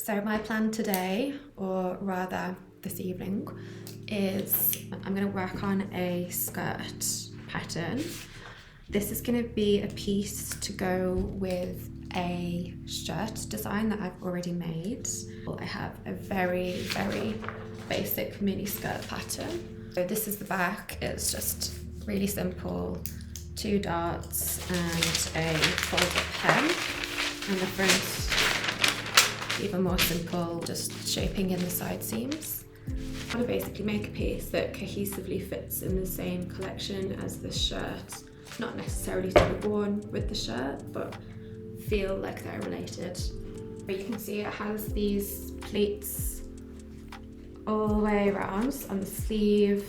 So my plan today, or rather this evening, is I'm going to work on a skirt pattern. This is going to be a piece to go with a shirt design that I've already made. I have a very, very basic mini skirt pattern. So this is the back. It's just really simple, 2 dots and a fold-up hem. And the front, even more simple, just shaping in the side seams. I want to basically make a piece that cohesively fits in the same collection as this shirt, not necessarily to be worn with the shirt, but feel like they're related. But you can see it has these pleats all the way around on the sleeve.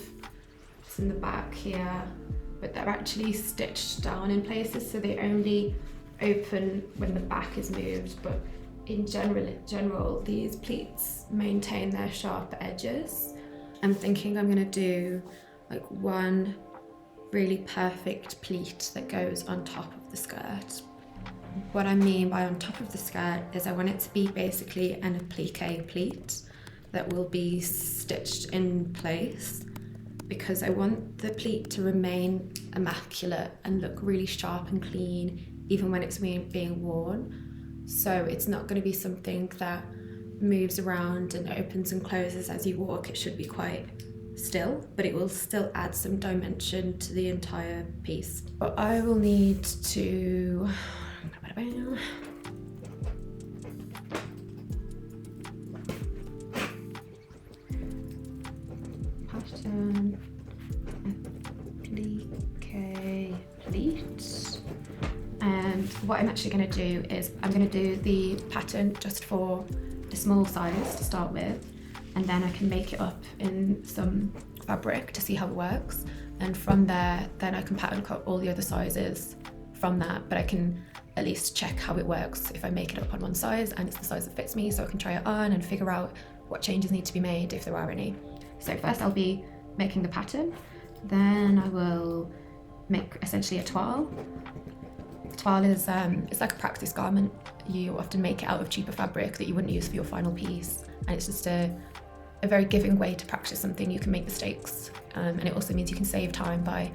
It's in the back here, but they're actually stitched down in places, so they only open when the back is moved. But in general, these pleats maintain their sharp edges. I'm thinking I'm gonna do like one really perfect pleat that goes on top of the skirt. What I mean by on top of the skirt is I want it to be basically an applique pleat that will be stitched in place, because I want the pleat to remain immaculate and look really sharp and clean even when it's being worn. So it's not going to be something that moves around and opens and closes as you walk. It should be quite still, but it will still add some dimension to the entire piece. But I will need to pattern applique pleat. And what I'm actually going to do is I'm going to do the pattern just for the small size to start with, and then I can make it up in some fabric to see how it works, and from there then I can pattern cut all the other sizes from that. But I can at least check how it works if I make it up on one size and it's the size that fits me, so I can try it on and figure out what changes need to be made if there are any. So first I'll be making the pattern, then I will make essentially a toile. Toile is it's like a practice garment. You often make it out of cheaper fabric that you wouldn't use for your final piece, and it's just a very giving way to practice something. You can make mistakes, and it also means you can save time by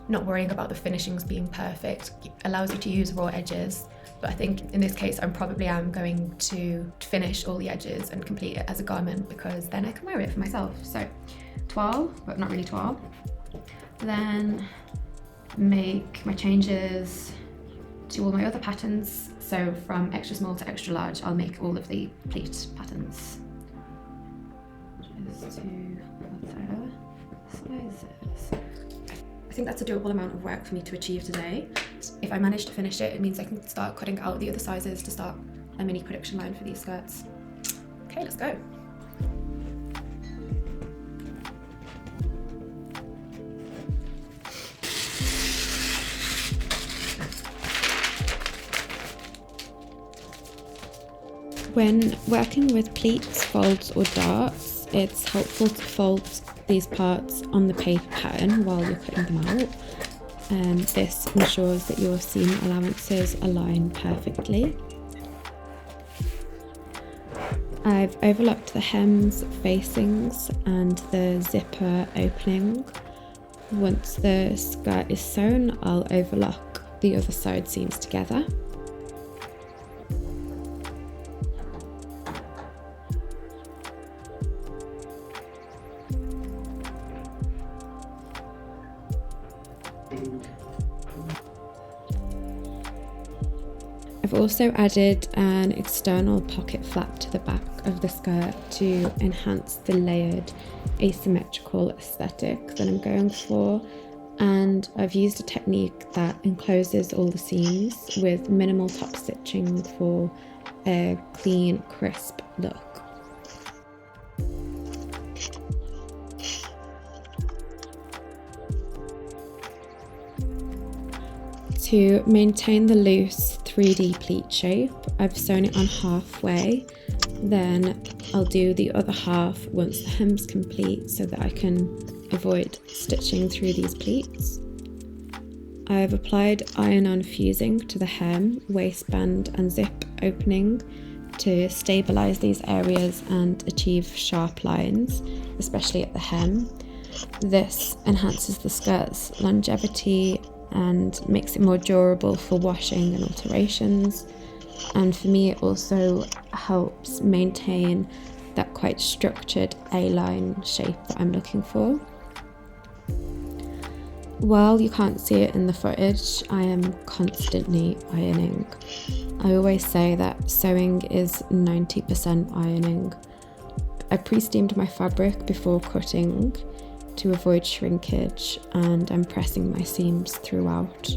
not worrying about the finishings being perfect. It allows you to use raw edges, but I think in this case I probably am going to finish all the edges and complete it as a garment, because then I can wear it for myself. So toile, but not really toile. Then make my changes to all my other patterns. So from extra small to extra large, I'll make all of the pleat patterns. Just to other sizes. I think that's a doable amount of work for me to achieve today. If I manage to finish it, it means I can start cutting out the other sizes to start a mini production line for these skirts. Okay, let's go. When working with pleats, folds or darts, it's helpful to fold these parts on the paper pattern while you're cutting them out. This ensures that your seam allowances align perfectly. I've overlocked the hems, facings and the zipper opening. Once the skirt is sewn, I'll overlock the other side seams together. I've also added an external pocket flap to the back of the skirt to enhance the layered asymmetrical aesthetic that I'm going for, and I've used a technique that encloses all the seams with minimal top stitching for a clean, crisp look. To maintain the loose 3D pleat shape, I've sewn it on halfway, then I'll do the other half once the hem's complete so that I can avoid stitching through these pleats. I've applied iron-on fusing to the hem, waistband and zip opening to stabilize these areas and achieve sharp lines, especially at the hem. This enhances the skirt's longevity and makes it more durable for washing and alterations. And for me, it also helps maintain that quite structured A-line shape that I'm looking for. While you can't see it in the footage, I am constantly ironing. I always say that sewing is 90% ironing. I pre-steamed my fabric before cutting to avoid shrinkage, and I'm pressing my seams throughout.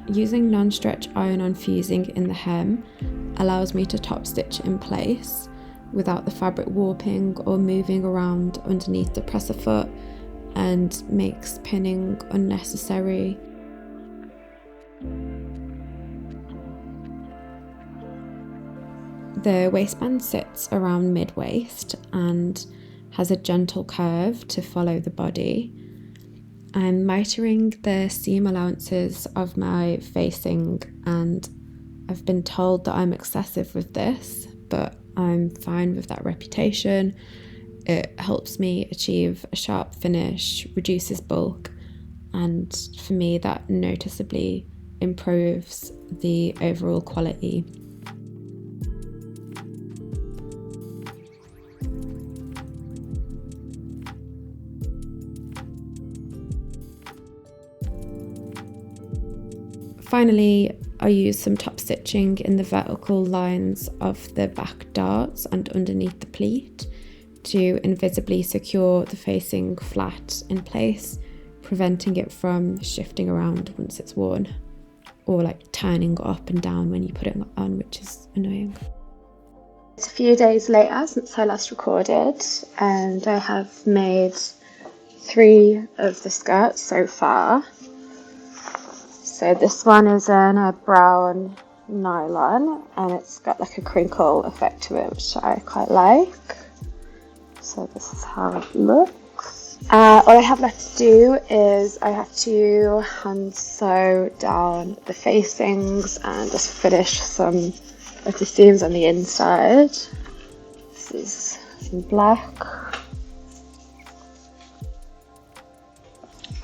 Using non-stretch iron-on fusing in the hem allows me to top stitch in place without the fabric warping or moving around underneath the presser foot, and makes pinning unnecessary. The waistband sits around mid-waist and has a gentle curve to follow the body. I'm mitering the seam allowances of my facing, and I've been told that I'm excessive with this, but I'm fine with that reputation. It helps me achieve a sharp finish, reduces bulk, and for me that noticeably improves the overall quality. Finally, I use some top stitching in the vertical lines of the back darts and underneath the pleat to invisibly secure the facing flat in place, preventing it from shifting around once it's worn, or like turning up and down when you put it on, which is annoying. It's a few days later since I last recorded, and I have made 3 of the skirts so far. So this one is in a brown nylon, and it's got like a crinkle effect to it, which I quite like. So this is how it looks. All I have left to do is I have to hand sew down the facings and just finish some of the seams on the inside. This is in black.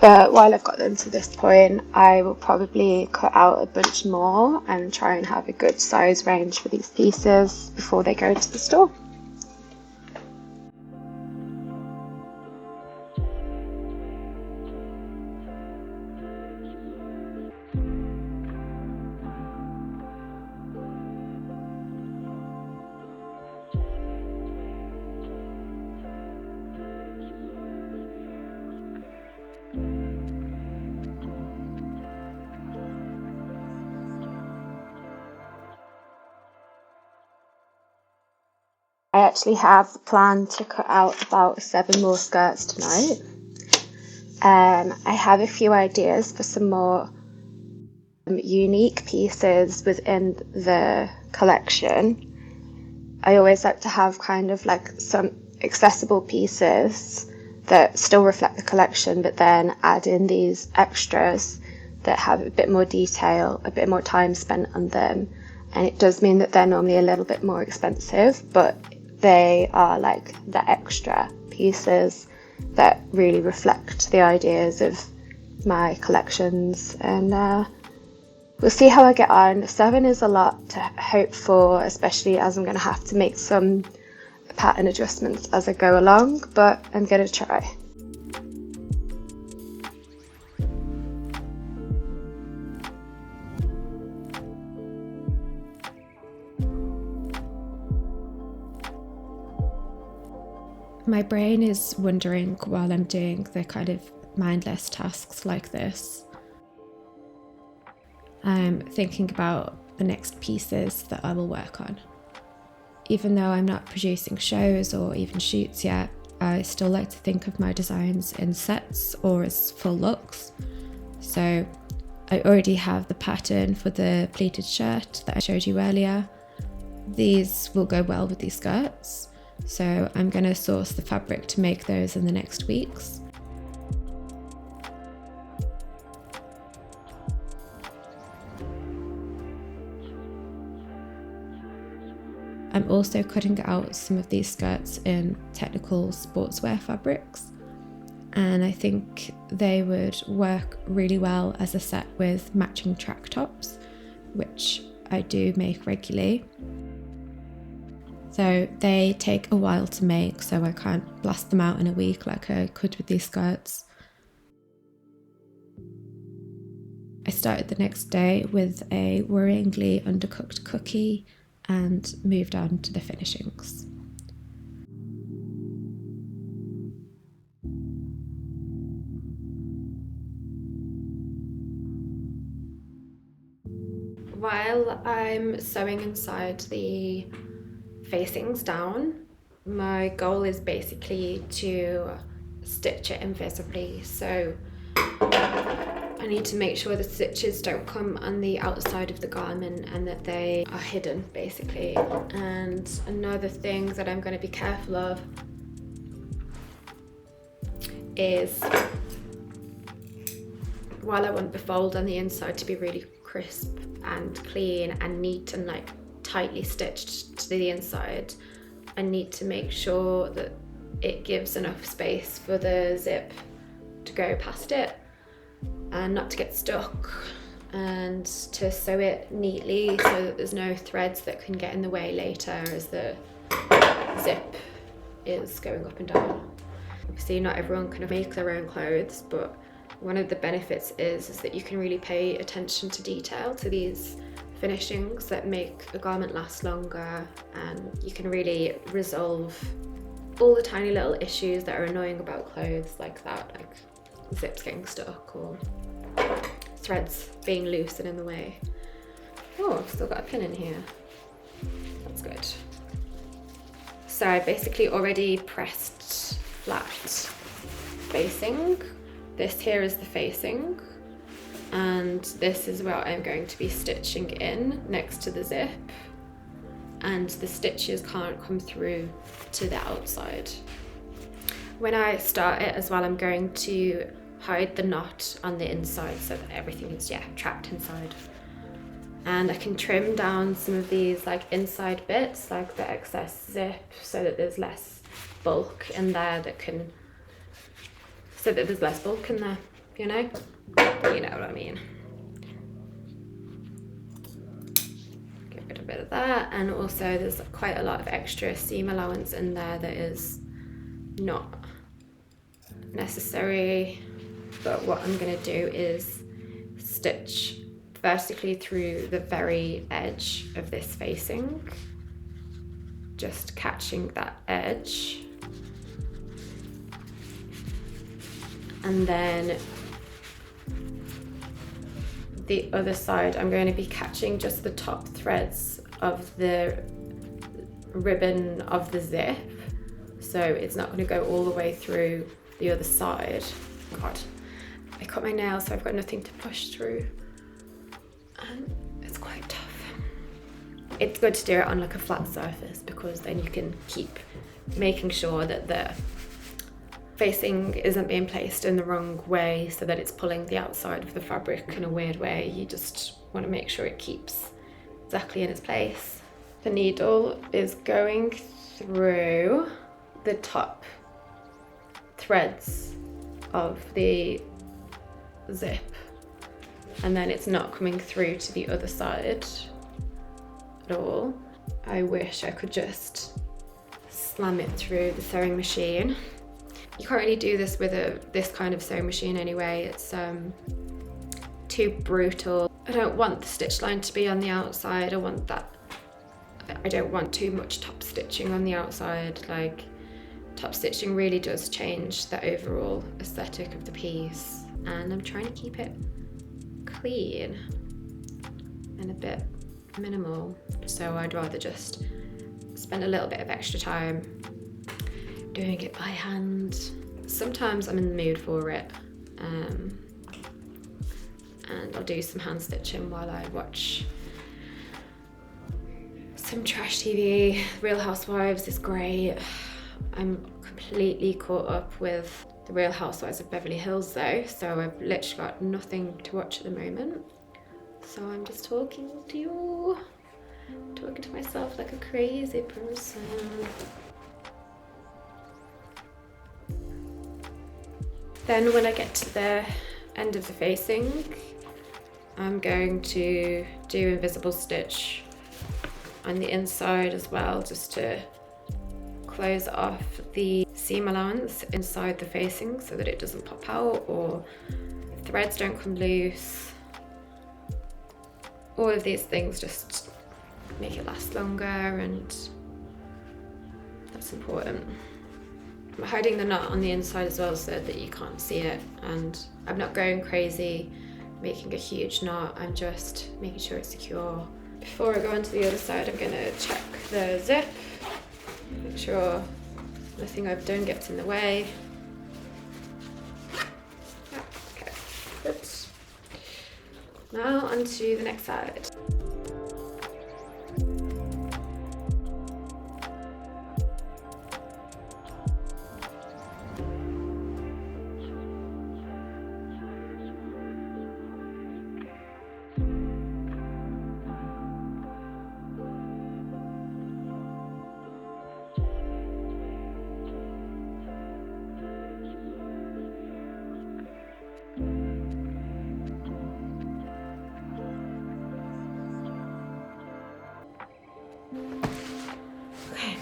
But while I've got them to this point, I will probably cut out a bunch more and try and have a good size range for these pieces before they go to the store. I actually have planned to cut out about 7 more skirts tonight. I have a few ideas for some more unique pieces within the collection. I always like to have kind of like some accessible pieces that still reflect the collection, but then add in these extras that have a bit more detail, a bit more time spent on them. And it does mean that they're normally a little bit more expensive, but they are like the extra pieces that really reflect the ideas of my collections. And we'll see how I get on. 7 is a lot to hope for, especially as I'm going to have to make some pattern adjustments as I go along, but I'm going to try. My brain is wondering while I'm doing the kind of mindless tasks like this. I'm thinking about the next pieces that I will work on. Even though I'm not producing shows or even shoots yet, I still like to think of my designs in sets or as full looks. So I already have the pattern for the pleated shirt that I showed you earlier. These will go well with these skirts. So I'm going to source the fabric to make those in the next weeks. I'm also cutting out some of these skirts in technical sportswear fabrics, and I think they would work really well as a set with matching track tops, which I do make regularly. So they take a while to make, so I can't blast them out in a week like I could with these skirts. I started the next day with a worryingly undercooked cookie and moved on to the finishings. While I'm sewing inside the facings down, my goal is basically to stitch it invisibly. So I need to make sure the stitches don't come on the outside of the garment and that they are hidden basically. And another thing that I'm going to be careful of is, while I want the fold on the inside to be really crisp and clean and neat and like tightly stitched to the inside, I need to make sure that it gives enough space for the zip to go past it and not to get stuck, and to sew it neatly so that there's no threads that can get in the way later as the zip is going up and down. Obviously not everyone can make their own clothes, but one of the benefits is that you can really pay attention to detail, to these finishings that make a garment last longer, and you can really resolve all the tiny little issues that are annoying about clothes like that, like zips getting stuck or threads being loose and in the way. Oh, I've still got a pin in here. That's good. So I basically already pressed flat facing. This here is the facing, and this is where I'm going to be stitching in next to the zip, and the stitches can't come through to the outside. When I start it as well, I'm going to hide the knot on the inside so that everything is trapped inside. And I can trim down some of these like inside bits, like the excess zip, so that there's less bulk in there you know? You know what I mean. Get rid of a bit of that, and also there's quite a lot of extra seam allowance in there that is not necessary, but what I'm going to do is stitch vertically through the very edge of this facing, just catching that edge, and then the other side I'm going to be catching just the top threads of the ribbon of the zip, so it's not going to go all the way through the other side. God, I cut my nails so I've got nothing to push through, and it's quite tough. It's good to do it on like a flat surface, because then you can keep making sure that the facing isn't being placed in the wrong way so that it's pulling the outside of the fabric in a weird way. You just want to make sure it keeps exactly in its place. The needle is going through the top threads of the zip, and then it's not coming through to the other side at all. I wish I could just slam it through the sewing machine. You can't really do this with this kind of sewing machine anyway. It's too brutal. I don't want the stitch line to be on the outside. I don't want too much top stitching on the outside. Like, top stitching really does change the overall aesthetic of the piece, and I'm trying to keep it clean and a bit minimal, so I'd rather just spend a little bit of extra time doing it by hand. Sometimes I'm in the mood for it, and I'll do some hand stitching while I watch some trash TV. Real Housewives is great. I'm completely caught up with the Real Housewives of Beverly Hills though, so I've literally got nothing to watch at the moment. So I'm just talking to you. talking to myself like a crazy person. Then when I get to the end of the facing, I'm going to do invisible stitch on the inside as well, just to close off the seam allowance inside the facing so that it doesn't pop out or threads don't come loose. All of these things just make it last longer, and that's important. I'm hiding the knot on the inside as well so that you can't see it, and I'm not going crazy making a huge knot, I'm just making sure it's secure. Before I go on to the other side, I'm going to check the zip, make sure nothing I've done gets in the way. Yeah, okay, good. Now on to the next side. Okay.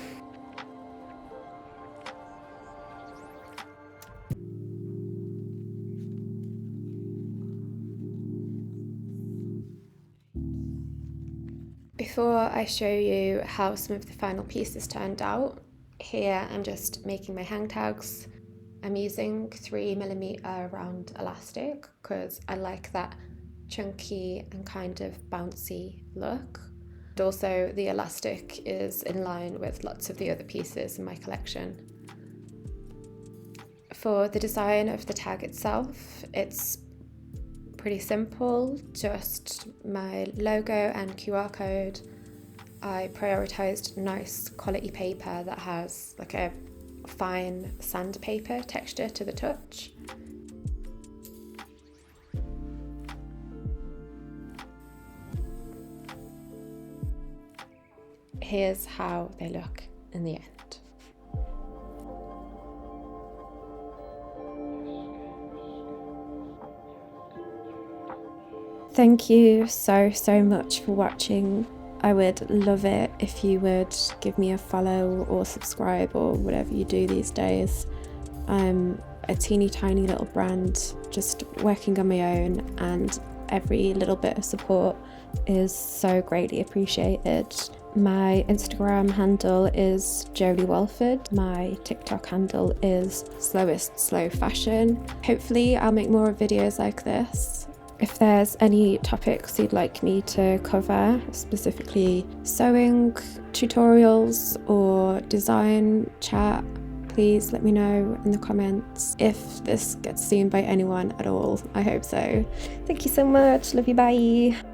Before I show you how some of the final pieces turned out, here I'm just making my hang tags. I'm using 3mm round elastic because I like that chunky and kind of bouncy look. And also the elastic is in line with lots of the other pieces in my collection. For the design of the tag itself, it's pretty simple, just my logo and QR code. I prioritised nice quality paper that has like a fine sandpaper texture to the touch. Here's how they look in the end. Thank you so much for watching. I would love it if you would give me a follow or subscribe or whatever you do these days. I'm a teeny tiny little brand just working on my own, and every little bit of support is so greatly appreciated. My Instagram handle is Jolie Walford. My TikTok handle is Slowest Slow Fashion. Hopefully I'll make more videos like this. If there's any topics you'd like me to cover, specifically sewing tutorials or design chat, please let me know in the comments. If this gets seen by anyone at all, I hope so. Thank you so much. Love you. Bye.